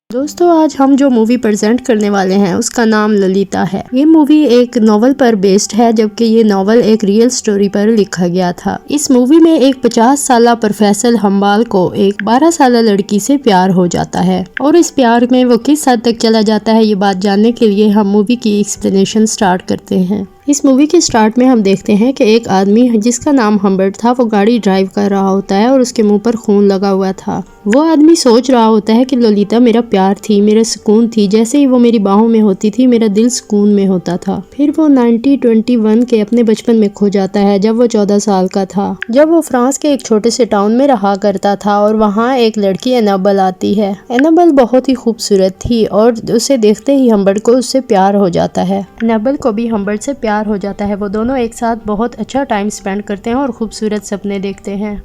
दोस्तों आज हम जो मूवी प्रेजेंट करने वाले हैं उसका नाम ललिता है। ये मूवी एक नॉवल पर बेस्ड है, जबकि ये नॉवल एक रियल स्टोरी पर लिखा गया था। इस मूवी में एक 50 साल प्रोफेसर हम्बाल को एक 12 साल लड़की से प्यार हो जाता है और इस प्यार में वो किस हद तक चला जाता है ये बात जानने के लिए हम मूवी की एक्सप्लेनेशन स्टार्ट करते हैं। इस मूवी के स्टार्ट में हम देखते हैं कि एक आदमी जिसका नाम हम्बर्ट था वो गाड़ी ड्राइव कर रहा होता है और उसके मुंह पर खून लगा हुआ था। वो आदमी सोच रहा होता है कि ललिता मेरा प्यार थी, मेरा सुकून थी, जैसे ही वो मेरी बाहों में होती थी मेरा दिल सुकून में होता था। फिर वो 1921 के अपने बचपन में खो जाता है जब वो 14 साल का था, जब वो फ्रांस के एक छोटे से टाउन में रहा करता था और वहाँ एक लड़की एनाबल आती है। एनाबल बहुत ही खूबसूरत थी और उसे देखते ही हम्बर्ट को उससे प्यार हो जाता है। एनाबल को भी हम्बर्ट से प्यार हो जाता है। वो दोनों एक साथ बहुत अच्छा टाइम स्पेंड करते हैं और खूबसूरत सपने देखते हैं।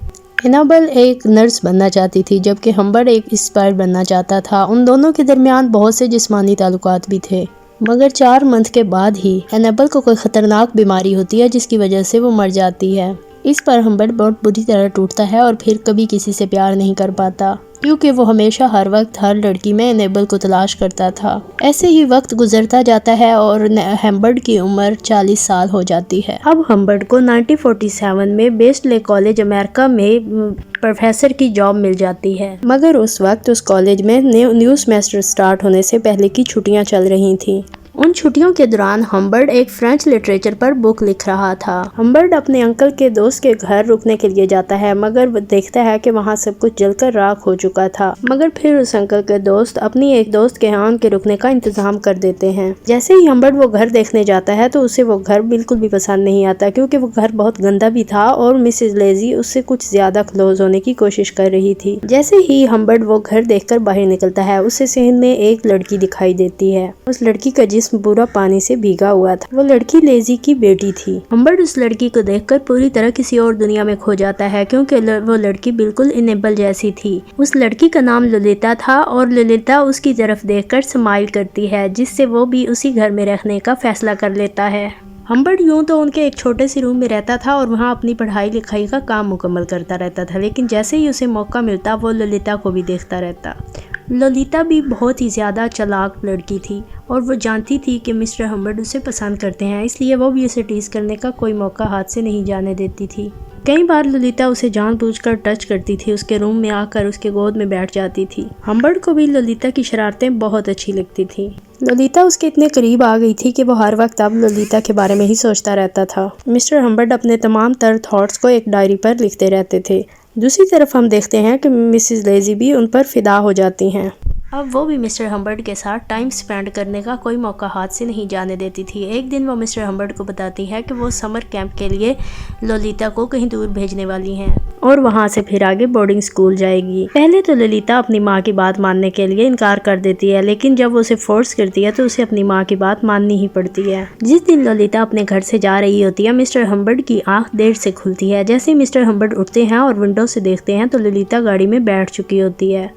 एनाबल एक नर्स बनना चाहती थी जबकि हम्बर्ट एक स्पायर बनना चाहता था। उन दोनों के दरमियान बहुत से जिस्मानी ताल्लुकात भी थे, मगर 4 मंथ के बाद ही एनाबल को कोई खतरनाक बीमारी होती है जिसकी वजह से वो मर जाती है। इस पर हम्बर्ट बहुत बुरी तरह टूटता है और फिर कभी किसी से प्यार नहीं कर पाता, क्योंकि वो हमेशा हर वक्त हर लड़की में एनाबल को तलाश करता था। ऐसे ही वक्त गुजरता जाता है और हम्बर्ट की उम्र 40 साल हो जाती है। अब हम्बर्ट को 1947 में वेस्टले कॉलेज अमेरिका में प्रोफेसर की जॉब मिल जाती है, मगर उस वक्त उस कॉलेज में न्यू सेमेस्टर स्टार्ट होने से पहले की छुट्टियां चल रही थी। उन छुट्टियों के दौरान हम्बर्ट एक फ्रेंच लिटरेचर पर बुक लिख रहा था। हम्बर्ट अपने अंकल के दोस्त के घर रुकने के लिए जाता है, मगर वो देखता है कि वहाँ सब कुछ जलकर राख हो चुका था। मगर फिर उस अंकल के दोस्त अपनी एक दोस्त के यहाँ उनके रुकने का इंतजाम कर देते हैं। जैसे ही हम्बर्ट वो घर देखने जाता है तो उसे वो घर बिल्कुल भी पसंद नहीं आता, क्योंकि वो घर बहुत गंदा भी था और मिसेज लेजी उससे कुछ ज्यादा क्लोज होने की कोशिश कर रही थी। जैसे ही हम्बर्ट वो घर देखकर बाहर निकलता है, उसे सीन में एक लड़की दिखाई देती है। उस लड़की का जिस्म पूरा पानी से भीगा हुआ था। वो लड़की लेजी की बेटी थी। हम्बर्ट उस लड़की को देखकर पूरी तरह किसी और दुनिया में खो जाता है, क्योंकि वो लड़की बिल्कुल एनाबल जैसी थी। उस लड़की का नाम ललिता था और ललिता उसकी तरफ देखकर स्माइल करती है, जिससे वो भी उसी घर में रहने का फैसला कर लेता है। हम्बर्ट यूं तो उनके एक छोटे से रूम में रहता था और वहाँ अपनी पढ़ाई लिखाई का काम मुकम्मल करता रहता था, लेकिन जैसे ही उसे मौका मिलता वो ललिता को भी देखता रहता। ललिता भी बहुत ही ज़्यादा चालाक लड़की थी और वो जानती थी कि मिस्टर हम्बर्ट उसे पसंद करते हैं, इसलिए वो भी उसे टीज करने का कोई मौका हाथ से नहीं जाने देती थी। कई बार ललिता उसे जानबूझकर टच करती थी, उसके रूम में आकर उसके गोद में बैठ जाती थी। हम्बर्ट को भी ललिता की शरारतें बहुत अच्छी लगती थी। ललिता उसके इतने करीब आ गई थी कि वो हर वक्त अब ललिता के बारे में ही सोचता रहता था। मिस्टर हम्बर्ट अपने तमाम तर थॉट्स को एक डायरी पर लिखते रहते थे। दूसरी तरफ हम देखते हैं कि मिसेस लेजी भी उन पर फिदा हो जाती हैं। अब वो भी मिस्टर हम्बर्ट के साथ टाइम स्पेंड करने का कोई मौका हाथ से नहीं जाने देती थी। एक दिन वो मिस्टर हम्बर्ट को बताती है कि वो समर कैंप के लिए ललिता को कहीं दूर भेजने वाली हैं और वहाँ से फिर आगे बोर्डिंग स्कूल जाएगी। पहले तो ललिता अपनी माँ की बात मानने के लिए इनकार कर देती है, लेकिन जब वो उसे फोर्स करती है तो उसे अपनी माँ की बात माननी ही पड़ती है। जिस दिन ललिता अपने घर से जा रही होती है, मिस्टर हम्बर्ट की आंख देर से खुलती है। जैसे ही मिस्टर हम्बर्ट उठते हैं और विंडो से देखते हैं तो ललिता गाड़ी में बैठ चुकी होती है।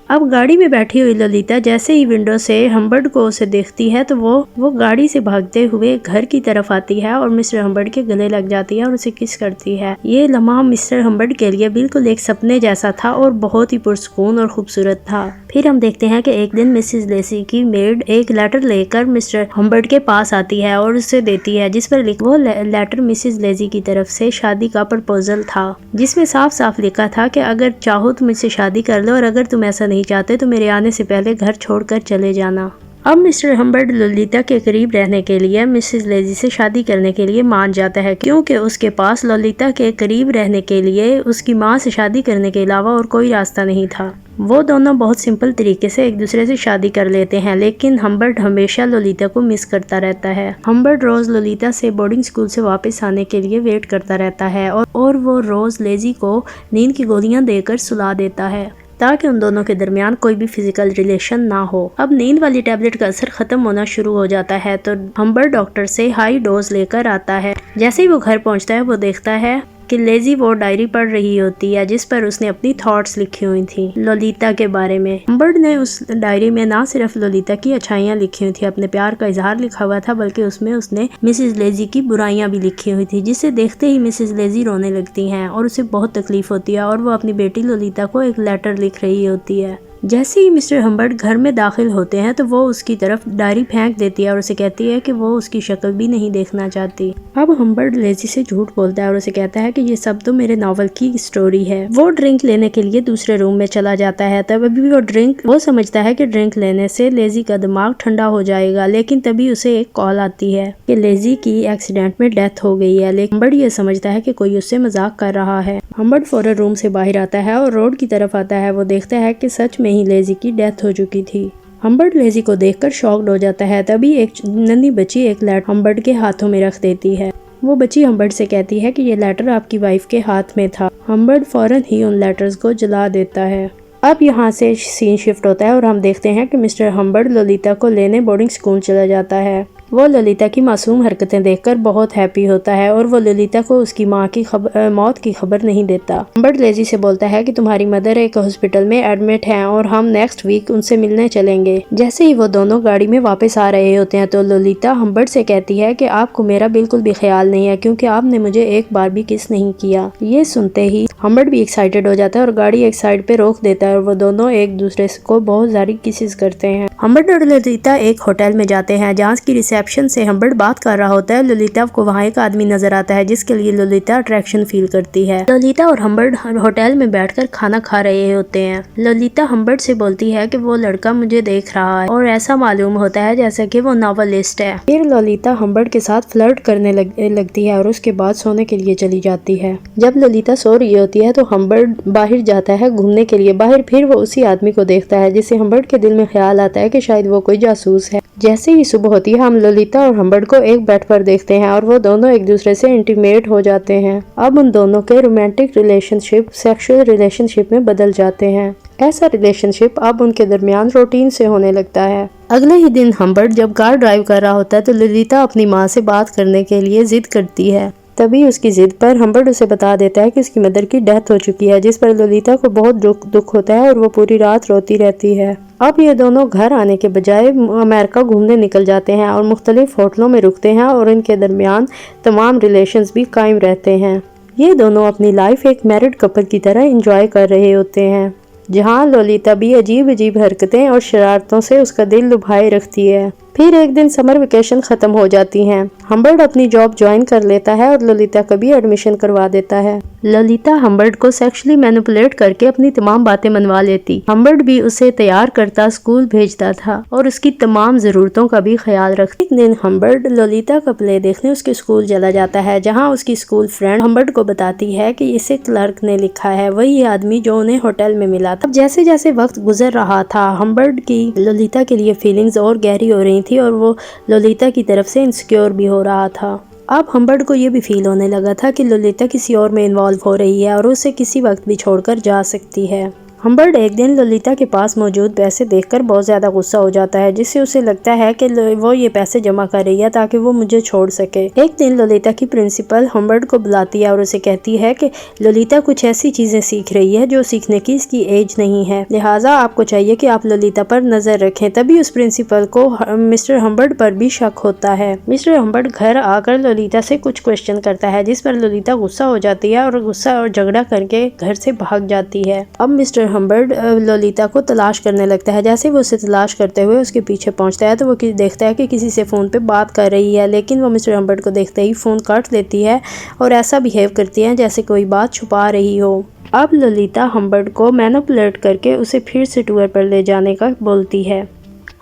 अब गाड़ी में बैठी हुई ललिता जैसे ही विंडो से हम्बर्ट को उसे देखती है तो वो गाड़ी से भागते हुए घर की तरफ आती है और मिस्टर हम्बर्ट के गले लग जाती है और उसे किस करती है। ये लम्हा मिस्टर हम्बर्ट के लिए बिल्कुल एक सपने जैसा था और बहुत ही पुरसुकून और खूबसूरत था। फिर हम देखते हैं कि एक दिन मिसेस लेसी की मेड एक लेटर लेकर मिस्टर हम्बर्ट के पास आती है और उसे देती है, जिस पर वो लेटर मिसेस लेसी की तरफ से शादी का प्रपोजल था, जिसमें साफ साफ लिखा था कि अगर चाहो तो मुझसे शादी कर लो और अगर तुम ऐसा नहीं चाहते तो मेरे आने से पहले घर छोड़कर चले जाना। अब मिस्टर हम्बर्ट ललिता के करीब रहने के लिए मिसेस लेजी से शादी करने के लिए मान जाता है, क्योंकि उसके पास ललिता के करीब रहने के लिए उसकी माँ से शादी करने के अलावा और कोई रास्ता नहीं था। वो दोनों बहुत सिंपल तरीके से एक दूसरे से शादी कर लेते हैं, लेकिन हम्बर्ट हमेशा ललिता को मिस करता रहता है। हम्बर्ट रोज ललिता से बोर्डिंग स्कूल से वापस आने के लिए वेट करता रहता है और वो रोज लेजी को नींद की गोलियां देकर सुला देता है ताकि उन दोनों के दरमियान कोई भी फिजिकल रिलेशन ना हो। अब नींद वाली टैबलेट का असर खत्म होना शुरू हो जाता है तो हम्बर्ट डॉक्टर से हाई डोज लेकर आता है। जैसे ही वो घर पहुंचता है वो देखता है कि लेजी वो डायरी पढ़ रही होती है, जिस पर उसने अपनी थॉट्स लिखी हुई थी ललिता के बारे में। हम्बर्ट ने उस डायरी में ना सिर्फ ललिता की अच्छाइयाँ लिखी हुई थी, अपने प्यार का इजहार लिखा हुआ था, बल्कि उसमें उसने मिसेस लेजी की बुराइयां भी लिखी हुई थी, जिसे देखते ही मिसेस लेजी रोने लगती हैं और उसे बहुत तकलीफ होती है और वो अपनी बेटी ललिता को एक लेटर लिख रही होती है। जैसे ही मिस्टर हम्बर्ट घर में दाखिल होते हैं तो वो उसकी तरफ डायरी फेंक देती है और उसे कहती है कि वो उसकी शक्ल भी नहीं देखना चाहती। अब हम्बर्ट लेजी से झूठ बोलता है और उसे कहता है कि ये सब तो मेरे नॉवल की स्टोरी है। वो ड्रिंक लेने के लिए दूसरे रूम में चला जाता है। तब अभी वो समझता है कि ड्रिंक लेने से लेजी का दिमाग ठंडा हो जाएगा, लेकिन तभी उसे एक कॉल आती है कि लेजी की एक्सीडेंट में डेथ हो गई है। लेकिन हम्बर्ट ये समझता है कि कोई उससे मजाक कर रहा है। हम्बर्ट फौरन रूम से बाहर आता है और रोड की तरफ आता है। वो देखता है कि सच में ही लेजी की डेथ हो चुकी थी। हम्बर्ट लेजी को देखकर शॉक्ड हो जाता है। तभी एक नन्ही बच्ची एक लेटर हम्बर्ट के हाथों में रख देती है। वो बच्ची हम्बर्ट से कहती है कि ये लेटर आपकी वाइफ के हाथ में था। हम्बर्ट फौरन ही उन लेटर्स को जला देता है। अब यहाँ से सीन शिफ्ट होता है और हम देखते हैं कि मिस्टर हम्बर्ट ललिता को लेने बोर्डिंग स्कूल चला जाता है। वो ललिता की मासूम हरकतें देखकर बहुत हैप्पी होता है और वो ललिता को उसकी माँ की मौत की खबर नहीं देता। हम्बर्ट लेजी से बोलता है कि तुम्हारी मदर एक हॉस्पिटल में एडमिट हैं और हम नेक्स्ट वीक उनसे मिलने चलेंगे। जैसे ही वो दोनों गाड़ी में वापस आ रहे होते हैं तो ललिता हम्बर्ट से कहती है कि आपको मेरा बिल्कुल भी ख्याल नहीं है क्योंकि आपने मुझे एक बार भी किस नहीं किया। ये सुनते ही हम्बर्ट भी एक्साइटेड हो जाता है और गाड़ी एक साइड पे रोक देता है और वो दोनों एक दूसरे को बहुत सारी किसेस करते हैं। हम्बर्ट और ललिता एक होटल में जाते हैं जहाँ की रिसेप्शन से हम्बर्ट बात कर रहा होता है। ललिता को वहाँ एक आदमी नजर आता है जिसके लिए ललिता अट्रैक्शन फील करती है। ललिता और हम्बर्ट होटल में बैठकर खाना खा रहे होते हैं। ललिता हम्बर्ट से बोलती है कि वो लड़का मुझे देख रहा है और ऐसा मालूम होता है जैसे कि वो नॉवेलिस्ट है। फिर ललिता हम्बर्ट के साथ फ्लर्ट करने लगती है और उसके बाद सोने के लिए चली जाती है। जब ललिता सो रही होती है तो हम्बर्ट बाहर जाता है घूमने के लिए। बाहर फिर वो उसी आदमी को देखता है जिससे हम्बर्ट के दिल में ख्याल आता है कि शायद वो कोई जासूस है। जैसे ही सुबह होती है हम ललिता और हम्बर्ट को एक बेड पर देखते हैं और वो दोनों एक दूसरे से इंटीमेट हो जाते हैं। अब उन दोनों के रोमांटिक रिलेशनशिप सेक्सुअल रिलेशनशिप में बदल जाते हैं। ऐसा रिलेशनशिप अब उनके दरमियान रूटीन से होने लगता है। अगले ही दिन हम्बर्ट जब कार ड्राइव कर रहा होता है तो ललिता अपनी माँ से बात करने के लिए जिद करती है। तभी उसकी जिद पर हम्बर्ट उसे बता देता है कि उसकी मदर की डेथ हो चुकी है, जिस पर ललिता को बहुत दुख होता है और वो पूरी रात रोती रहती है। अब ये दोनों घर आने के बजाय अमेरिका घूमने निकल जाते हैं और मुख्तलिफ होटलों में रुकते हैं और इनके दरमियान तमाम रिलेशंस भी कायम रहते हैं। ये दोनों अपनी लाइफ एक मैरिड कपल की तरह एंजॉय कर रहे होते हैं, जहाँ ललिता भी अजीब अजीब हरकतें और शरारतों से उसका दिल लुभाए रखती है। फिर एक दिन समर वेकेशन खत्म हो जाती हैं। हम्बर्ट अपनी जॉब ज्वाइन कर लेता है और ललिता का भी एडमिशन करवा देता है। ललिता हम्बर्ट को सेक्सुअली मैनिपुलेट करके अपनी तमाम बातें मनवा लेती। हम्बर्ट भी उसे तैयार करता, स्कूल भेजता था और उसकी तमाम जरूरतों का भी ख्याल रखता। एक दिन हम्बर्ट ललिता का प्ले देखने उसके स्कूल चला जाता है, जहाँ उसकी स्कूल फ्रेंड हम्बर्ट को बताती है कि इसे क्लर्क ने लिखा है, वही आदमी जो उन्हें होटल में मिला था। जैसे जैसे वक्त गुजर रहा था हम्बर्ट की ललिता के लिए फीलिंग्स और गहरी हो रही थी और वो ललिता की तरफ से इनसिक्योर भी हो रहा था। अब हम्बर्ट को ये भी फील होने लगा था कि ललिता किसी और में इन्वॉल्व हो रही है और उसे किसी वक्त भी छोड़कर जा सकती है। हम्बर्ट एक दिन ललिता के पास मौजूद पैसे देखकर बहुत ज़्यादा गुस्सा हो जाता है, जिससे उसे लगता है कि वो ये पैसे जमा कर रही है ताकि वो मुझे छोड़ सके। एक दिन ललिता की प्रिंसिपल हम्बर्ट को बुलाती है और उसे कहती है कि ललिता कुछ ऐसी चीज़ें सीख रही है जो सीखने की इसकी एज नहीं है, लिहाजा आपको चाहिए कि आप ललिता पर नज़र रखें। तभी उस प्रिंसिपल को मिस्टर हम्बर्ट पर भी शक होता है। मिस्टर हम्बर्ट घर आकर ललिता से कुछ क्वेश्चन करता है, जिस पर ललिता गुस्सा हो जाती है और गुस्सा और झगड़ा करके घर से भाग जाती है। अब मिस्टर हम्बर्ट ललिता को तलाश करने लगता है। जैसे वो उसे तलाश करते हुए उसके पीछे पहुंचता है तो वो देखता है कि किसी से फ़ोन पे बात कर रही है, लेकिन वो मिस्टर हम्बर्ट को देखते ही फ़ोन काट देती है और ऐसा बिहेव करती है जैसे कोई बात छुपा रही हो। अब ललिता हम्बर्ट को मैनिपुलेट करके उसे फिर से टूर पर ले जाने का बोलती है।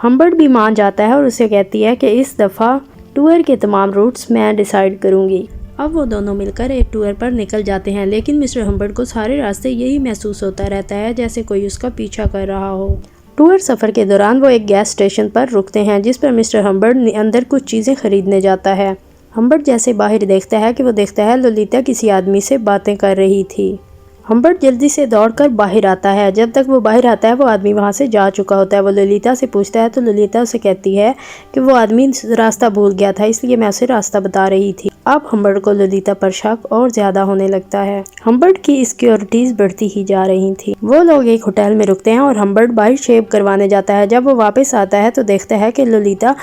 हम्बर्ट भी मान जाता है और उसे कहती है कि इस दफ़ा टूर के तमाम रूट्स मैं डिसाइड करूँगी। अब वो दोनों मिलकर एक टूर पर निकल जाते हैं, लेकिन मिस्टर हम्बर्ट को सारे रास्ते यही महसूस होता रहता है जैसे कोई उसका पीछा कर रहा हो। टूर सफ़र के दौरान वो एक गैस स्टेशन पर रुकते हैं, जिस पर मिस्टर हम्बर्ट अंदर कुछ चीज़ें खरीदने जाता है। हम्बर्ट जैसे बाहर देखता है कि वो देखता है ललिता किसी आदमी से बातें कर रही थी। हम्बर्ट जल्दी से दौड़कर बाहर आता है। जब तक वो बाहर आता है वो आदमी वहाँ से जा चुका होता है। वो ललिता से पूछता है तो ललिता उसे कहती है कि वो आदमी रास्ता भूल गया था, इसलिए मैं उसे रास्ता बता रही थी। अब हम्बर्ट को ललिता पर शक और ज्यादा होने लगता है। हम्बर्ट की इनसिक्योरिटीज बढ़ती ही जा रही थी। वो लोग एक होटल में रुकते हैं और हम्बर्ट बाइक शेव करवाने जाता है। जब वो वापस आता है तो देखता है कि ललिता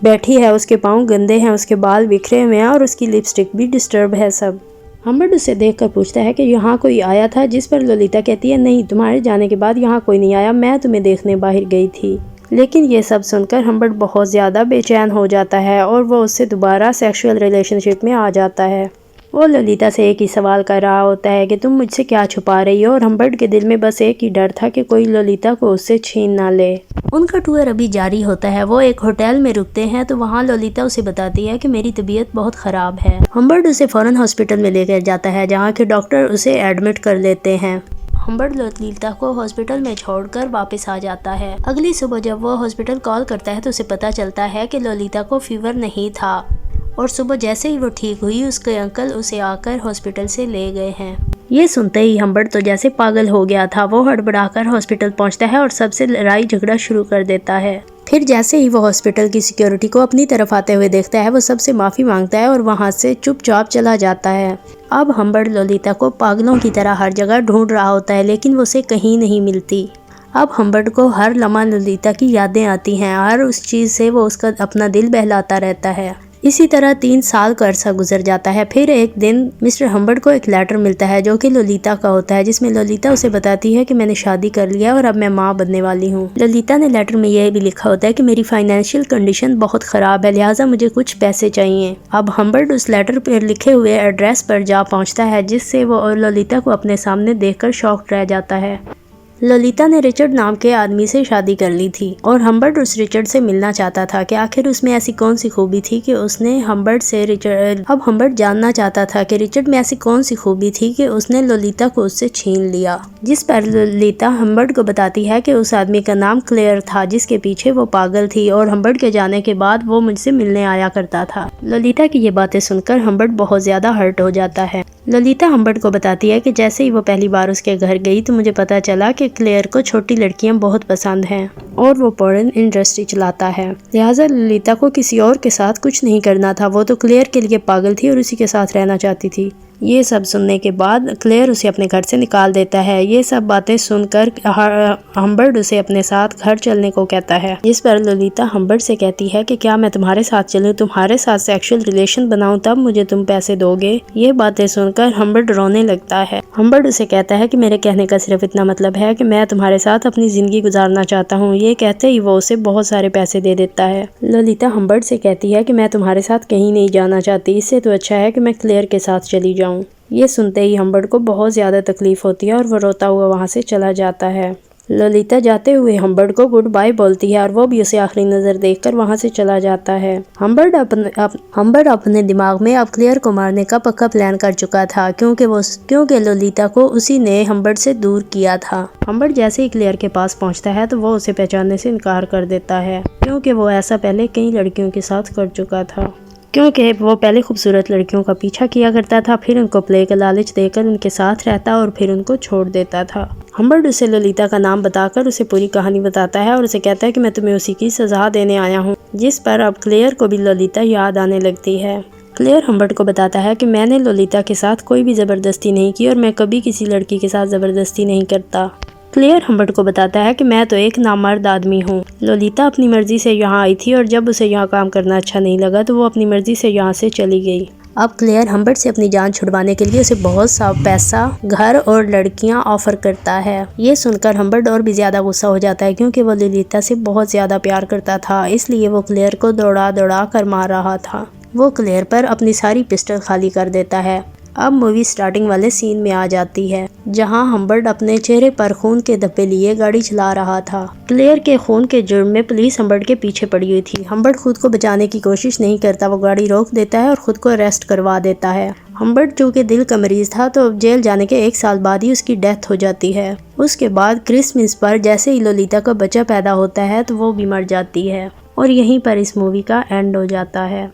बैठी है, उसके पाँव गंदे हैं, उसके बाल बिखरे हुए हैं और उसकी लिपस्टिक भी डिस्टर्ब है। सब हम्बर्ट उसे देखकर पूछता है कि यहाँ कोई आया था, जिस पर ललिता कहती है नहीं, तुम्हारे जाने के बाद यहाँ कोई नहीं आया, मैं तुम्हें देखने बाहर गई थी। लेकिन ये सब सुनकर हम्बर्ट बहुत ज़्यादा बेचैन हो जाता है और वो उससे दोबारा सेक्सुअल रिलेशनशिप में आ जाता है। वो ललिता से एक ही सवाल कर रहा होता है कि तुम मुझसे क्या छुपा रही हो, और हम्बर्ट के दिल में बस एक ही डर था कि कोई ललिता को उससे छीन ना ले। उनका टूर अभी जारी होता है। वो एक होटल में रुकते हैं तो वहाँ ललिता उसे बताती है कि मेरी तबीयत बहुत ख़राब है। हम्बर्ट उसे फ़ौरन हॉस्पिटल में लेकर जाता है, जहाँ के डॉक्टर उसे एडमिट कर लेते हैं। हम्बर्ट ललिता को हॉस्पिटल में छोड़कर वापस आ जाता है। अगली सुबह जब वो हॉस्पिटल कॉल करता है तो उसे पता चलता है कि ललिता को फीवर नहीं था, और सुबह जैसे ही वो ठीक हुई उसके अंकल उसे आकर हॉस्पिटल से ले गए हैं। ये सुनते ही हम्बर्ट तो जैसे पागल हो गया था। वो हड़बड़ाकर हॉस्पिटल पहुंचता है और सबसे लड़ाई झगड़ा शुरू कर देता है। फिर जैसे ही वो हॉस्पिटल की सिक्योरिटी को अपनी तरफ आते हुए देखता है, वो सबसे माफ़ी मांगता है और वहां से चुपचाप चला जाता है। अब हम्बर्ट ललिता को पागलों की तरह हर जगह ढूंढ रहा होता है, लेकिन वो उसे कहीं नहीं मिलती। अब हम्बर्ट को हर लम्हा ललिता की यादें आती हैं। हर उस चीज़ से वो उसका अपना दिल बहलाता रहता है। इसी तरह 3 साल का अरसा गुजर जाता है। फिर एक दिन मिस्टर हम्बर्ट को एक लेटर मिलता है जो कि ललिता का होता है, जिसमें ललिता उसे बताती है कि मैंने शादी कर लिया और अब मैं माँ बनने वाली हूँ। ललिता ने लेटर में यह भी लिखा होता है कि मेरी फाइनेंशियल कंडीशन बहुत ख़राब है, लिहाजा मुझे कुछ पैसे चाहिए। अब हम्बर्ट उस लेटर पर लिखे हुए एड्रेस पर जा पहुँचता है, जिससे वो और ललिता को अपने सामने देखकर शॉक्ड रह जाता है। ललिता ने रिचर्ड नाम के आदमी से शादी कर ली थी और हम्बर्ट उस रिचर्ड से मिलना चाहता था कि आखिर उसमें ऐसी कौन सी खूबी थी कि उसने हम्बर्ट से अब हम्बर्ट जानना चाहता था कि रिचर्ड में ऐसी कौन सी खूबी थी कि उसने ललिता को उससे छीन लिया। जिस पर ललिता हम्बर्ट को बताती है कि उस आदमी का नाम क्लेयर था, जिसके पीछे वो पागल थी और हम्बर्ट के जाने के बाद वो मुझसे मिलने आया करता था। ललिता की ये बातें सुनकर हम्बर्ट बहुत ज्यादा हर्ट हो जाता है। ललिता हम्बर्ट को बताती है कि जैसे ही वो पहली बार उसके घर गई तो मुझे पता चला कि क्लेयर को छोटी लड़कियां बहुत पसंद हैं और वो पॉर्न इंडस्ट्री चलाता है, लिहाजा ललिता को किसी और के साथ कुछ नहीं करना था। वो तो क्लेयर के लिए पागल थी और उसी के साथ रहना चाहती थी। ये सब सुनने के बाद क्लेयर उसे अपने घर से निकाल देता है। ये सब बातें सुनकर हम्बर्ट उसे अपने साथ घर चलने को कहता है, जिस पर ललिता हम्बर्ट से कहती है कि क्या मैं तुम्हारे साथ चलूं, तुम्हारे साथ सेक्सुअल रिलेशन बनाऊं, तब मुझे तुम पैसे दोगे। ये बातें सुनकर हम्बर्ट रोने लगता है। हम्बर्ट उसे कहता है कि मेरे कहने का सिर्फ इतना मतलब है कि मैं तुम्हारे साथ अपनी जिंदगी गुजारना चाहता हूँ। ये कहते ही वो उसे बहुत सारे पैसे दे देता है। ललिता हम्बर्ट से कहती है कि मैं तुम्हारे साथ कहीं नहीं जाना चाहती, इससे तो अच्छा है कि मैं क्लेयर के साथ चली जाऊँ। ये सुनते ही हम्बर्ट को बहुत ज़्यादा तकलीफ होती है और वो रोता हुआ वहाँ से चला जाता है। ललिता जाते हुए हम्बर्ट को गुड बाय बोलती है और वो भी उसे आखिरी नज़र देखकर वहाँ से चला जाता है। हम्बर्ट अपने दिमाग में अब क्लेयर को मारने का पक्का प्लान कर चुका था, क्योंकि ललिता को उसी ने हम्बर्ट से दूर किया था। हम्बर्ट जैसे ही क्लेयर के पास पहुँचता है तो वो उसे पहचानने से इनकार कर देता है, क्योंकि वो ऐसा पहले कई लड़कियों के साथ कर चुका था। क्योंकि वो पहले खूबसूरत लड़कियों का पीछा किया करता था, फिर उनको प्ले का लालच देकर उनके साथ रहता और फिर उनको छोड़ देता था। हम्बर्ट उसे ललिता का नाम बताकर उसे पूरी कहानी बताता है और उसे कहता है कि मैं तुम्हें उसी की सजा देने आया हूँ, जिस पर अब क्लेयर को भी ललिता याद आने लगती है। क्लेयर हम्बर्ट को बताता है कि मैंने ललिता के साथ कोई भी ज़बरदस्ती नहीं की और मैं कभी किसी लड़की के साथ ज़बरदस्ती नहीं करता। क्लेयर हम्बर्ट को बताता है कि मैं तो एक नामर्द आदमी हूँ। ललिता अपनी मर्जी से यहाँ आई थी और जब उसे यहाँ काम करना अच्छा नहीं लगा तो वो अपनी मर्जी से यहाँ से चली गई। अब क्लेयर हम्बर्ट से अपनी जान छुड़वाने के लिए उसे बहुत सा पैसा, घर और लड़कियाँ ऑफर करता है। ये सुनकर हम्बर्ट और भी ज़्यादा गुस्सा हो जाता है, क्योंकि वो ललिता से बहुत ज़्यादा प्यार करता था, इसलिए वो क्लेयर को दौड़ा दौड़ा कर मार रहा था। वो क्लेयर पर अपनी सारी पिस्टल खाली कर देता है। अब मूवी स्टार्टिंग वाले सीन में आ जाती है, जहां हम्बर्ट अपने चेहरे पर खून के धब्बे लिए गाड़ी चला रहा था। क्लेयर के खून के जुर्म में पुलिस हम्बर्ट के पीछे पड़ी हुई थी। हम्बर्ट खुद को बचाने की कोशिश नहीं करता, वो गाड़ी रोक देता है और खुद को अरेस्ट करवा देता है। हम्बर्ट चूँकि दिल का मरीज था तो जेल जाने के 1 साल बाद ही उसकी डेथ हो जाती है। उसके बाद क्रिसमस पर जैसे ही ललिता का बच्चा पैदा होता है तो वो भी मर जाती है और यहीं पर इस मूवी का एंड हो जाता है।